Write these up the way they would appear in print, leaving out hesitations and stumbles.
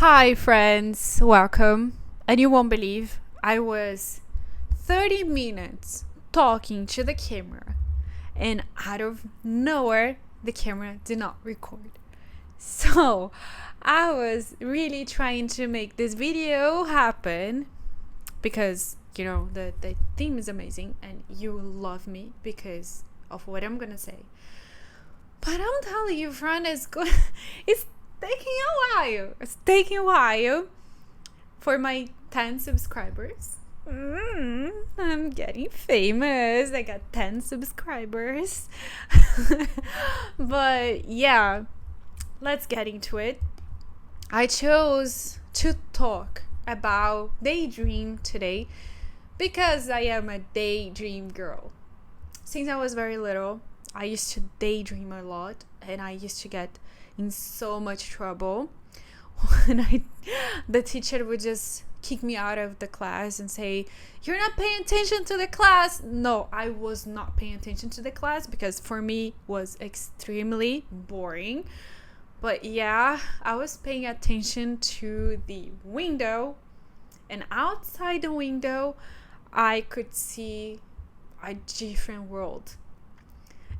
Hi, friends, welcome. And you won't believe I was 30 minutes talking to the camera, and out of nowhere, the camera did not record. So, I was really trying to make this video happen because the theme is amazing and you will love me because of what I'm gonna say. But I'm telling you, friend, it's taking a while. It's taking a while for my 10 subscribers. I'm getting famous. I got 10 subscribers. But yeah, let's get into it. I chose to talk about daydream today because I am a daydream girl. Since I was very little, I used to daydream a lot, and I used to get in so much trouble when the teacher would just kick me out of the class and say, "You're not paying attention to the class." No, I was not paying attention to the class because for me it was extremely boring. But yeah, I was paying attention to the window, and outside the window I could see a different world.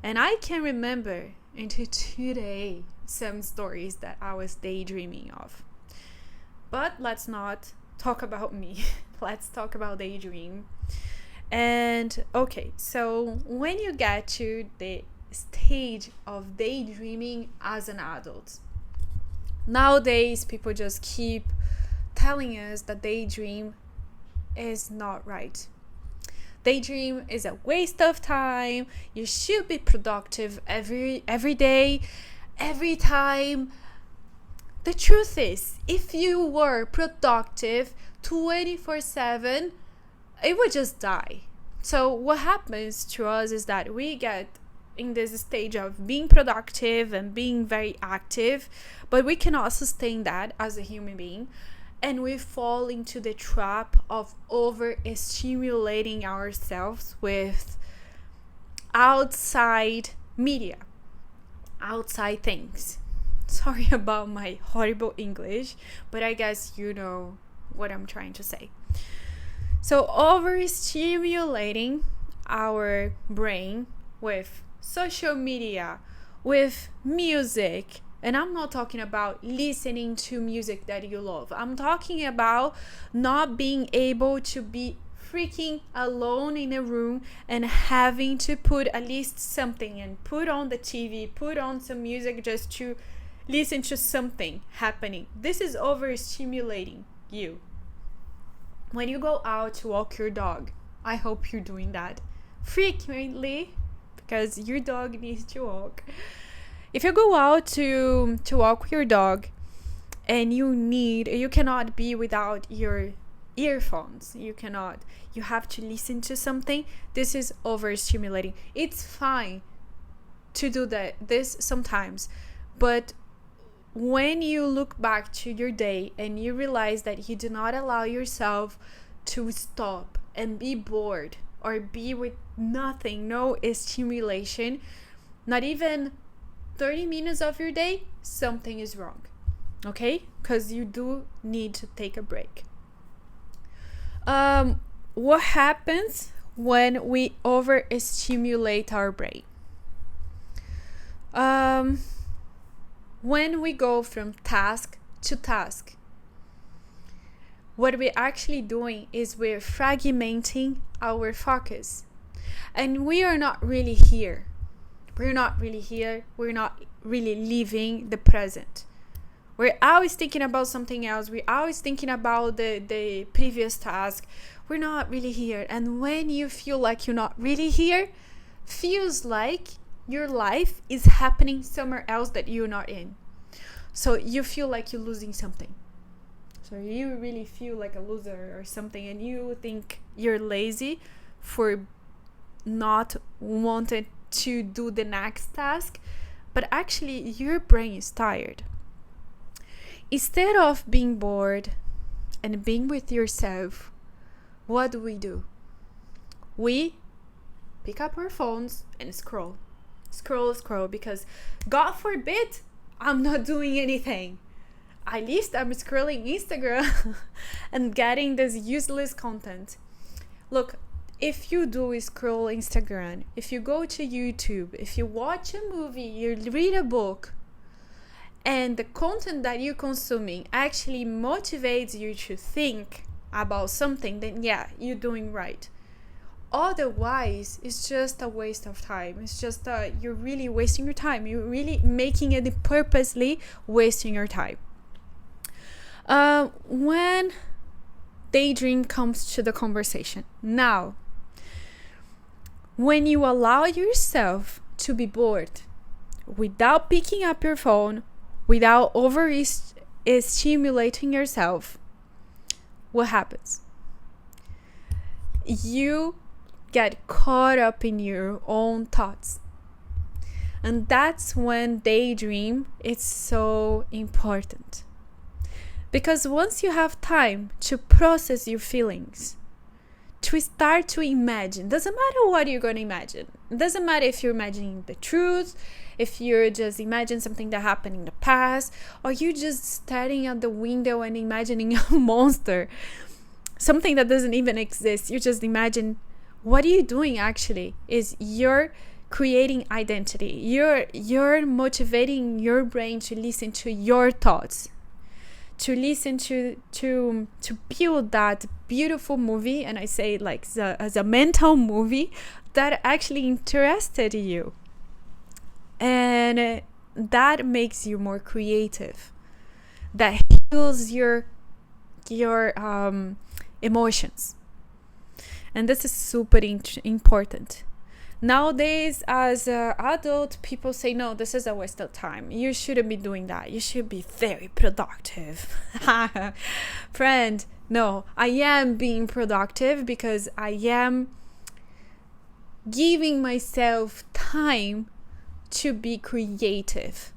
And I can remember until today some stories that I was daydreaming of. But let's not talk about me. Let's talk about daydream. And okay, so when you get to the stage of daydreaming as an adult, nowadays people just keep telling us that daydream is not right. Daydream is a waste of time. You should be productive every day, every time. The truth is, if you were productive 24/7, it would just die. So what happens to us is that we get in this stage of being productive and being very active, but we cannot sustain that as a human being. And we fall into the trap of overstimulating ourselves with outside media, outside things. Sorry about my horrible English, but I guess you know what I'm trying to say. So overstimulating our brain with social media, with music. And I'm not talking about listening to music that you love. I'm talking about not being able to be freaking alone in a room and having to put at least something and put on the TV, put on some music just to listen to something happening. This is overstimulating you. When you go out to walk your dog, I hope you're doing that frequently because your dog needs to walk. If you go out to walk with your dog and you cannot be without your earphones, you have to listen to something, this is overstimulating. It's fine to do this sometimes, but when you look back to your day and you realize that you do not allow yourself to stop and be bored or be with nothing, no stimulation, not even 30 minutes of your day, something is wrong. Okay? Because you do need to take a break. What happens when we overstimulate our brain? When we go from task to task, what we're actually doing is we're fragmenting our focus. And we are not really here. We're not really here. We're not really living the present. We're always thinking about something else. We're always thinking about the previous task. We're not really here. And when you feel like you're not really here, feels like your life is happening somewhere else that you're not in. So you feel like you're losing something. So you really feel like a loser or something, and you think you're lazy for not wanting to do the next task, but actually your brain is tired. Instead of being bored and being with yourself, what do? We pick up our phones and scroll, because God forbid I'm not doing anything. At least I'm scrolling Instagram and getting this useless content. Look, if you do scroll Instagram, if you go to YouTube, if you watch a movie, you read a book, and the content that you're consuming actually motivates you to think about something, then yeah, you're doing right. Otherwise, it's just a waste of time. It's just you're really wasting your time. You're really making it purposely wasting your time. When daydream comes to the conversation. Now, when you allow yourself to be bored without picking up your phone, without stimulating yourself, what happens? You get caught up in your own thoughts. And that's when daydream is so important. Because once you have time to process your feelings, to start to imagine, doesn't matter what you're going to imagine. It doesn't matter if you're imagining the truth, if you're just imagining something that happened in the past, or you're just staring out the window and imagining a monster, something that doesn't even exist. You just imagine. What are you doing actually is you're creating identity. You're motivating your brain to listen to your thoughts, to listen to build that beautiful movie, and I say it like as a mental movie that actually interested you, and that makes you more creative. That heals your emotions. And this is super important. Nowadays, as adult, people say, no, this is a waste of time. You shouldn't be doing that. You should be very productive. Friend, no, I am being productive because I am giving myself time to be creative.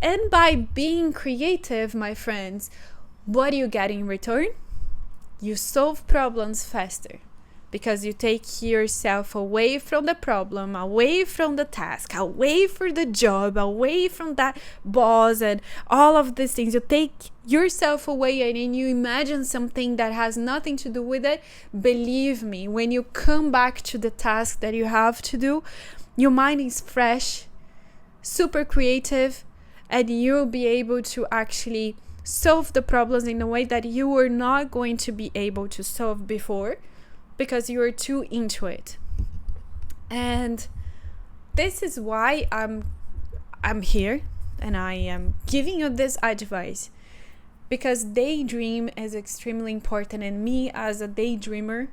And by being creative, my friends, what do you get in return? You solve problems faster. Because you take yourself away from the problem, away from the task, away from the job, away from that boss and all of these things. You take yourself away and then you imagine something that has nothing to do with it. Believe me, when you come back to the task that you have to do, your mind is fresh, super creative, and you'll be able to actually solve the problems in a way that you were not going to be able to solve before. Because you are too into it. And this is why I'm here and I am giving you this advice, because daydream is extremely important. And me as a daydreamer,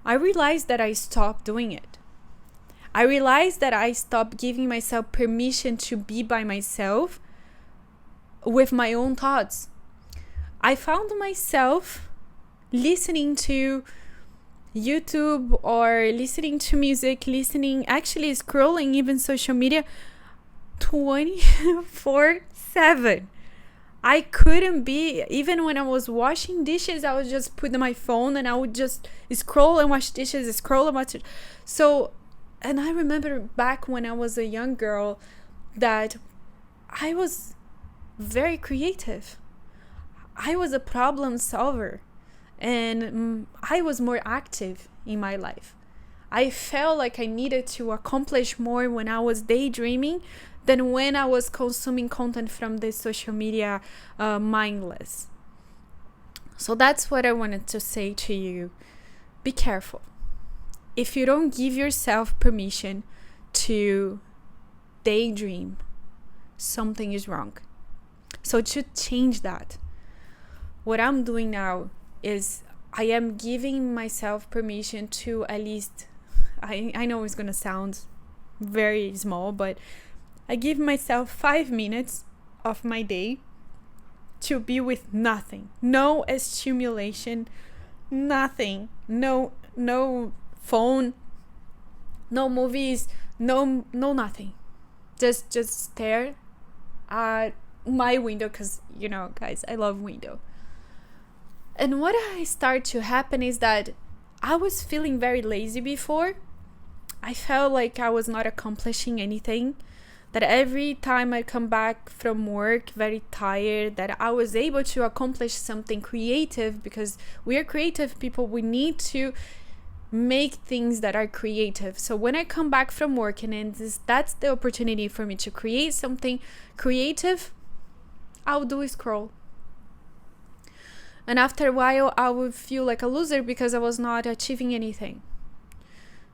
I realized that I stopped doing it. I realized that I stopped giving myself permission to be by myself with my own thoughts. I found myself listening to YouTube or listening to music, actually scrolling even social media 24/7. I couldn't be, even when I was washing dishes, I would just put my phone and I would just scroll and wash dishes, scroll and watch it. So, and I remember back when I was a young girl that I was very creative. I was a problem solver. And I was more active in my life. I felt like I needed to accomplish more when I was daydreaming than when I was consuming content from the social media mindless. So that's what I wanted to say to you. Be careful. If you don't give yourself permission to daydream, something is wrong. So to change that, what I'm doing now is I am giving myself permission to at least, I know it's gonna sound very small, but I give myself 5 minutes of my day to be with nothing. No stimulation, nothing. No phone, no movies, no nothing. Just stare at my window, because guys, I love window. And what I start to happen is that I was feeling very lazy before. I felt like I was not accomplishing anything. that every time I come back from work very tired, that I was able to accomplish something creative, because we are creative people. We need to make things that are creative. So when I come back from work and that's the opportunity for me to create something creative, I'll do a scroll. And after a while, I would feel like a loser because I was not achieving anything.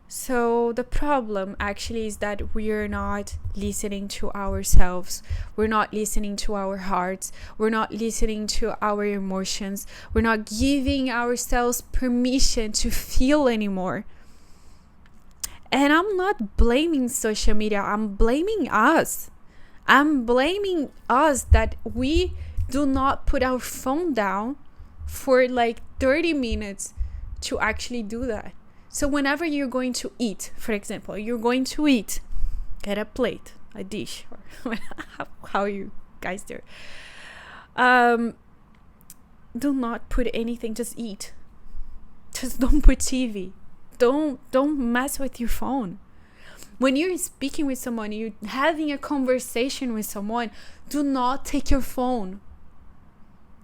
So the problem actually is that we're not listening to ourselves. We're not listening to our hearts. We're not listening to our emotions. We're not giving ourselves permission to feel anymore. And I'm not blaming social media. I'm blaming us. I'm blaming us that we do not put our phone down for like 30 minutes to actually do that. So whenever you're going to eat, for example, you're going to eat, get a plate, a dish, or how you guys do. Do not put anything, just eat. Just don't put TV. Don't mess with your phone. When you're speaking with someone, you're having a conversation with someone, do not take your phone.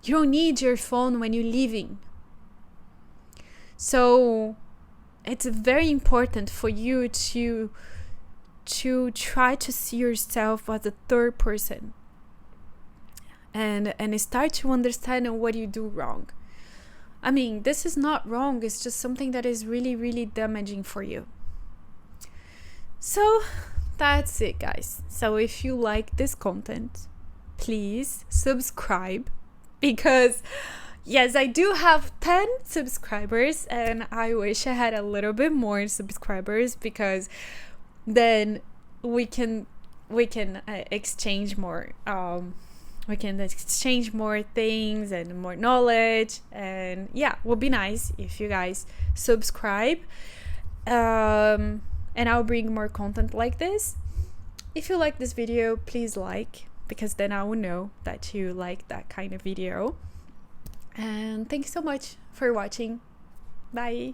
You don't need your phone when you're leaving. So it's very important for you to try to see yourself as a third person and start to understand what you do wrong. I mean, this is not wrong, it's just something that is really, really damaging for you. So that's it, guys. So if you like this content, please subscribe, because yes, I do have 10 subscribers and I wish I had a little bit more subscribers, because then we can exchange more. We can exchange more things and more knowledge, and yeah, would be nice if you guys subscribe. And I'll bring more content like this. If you like this video, please like, because then I will know that you like that kind of video. And thanks so much for watching. Bye.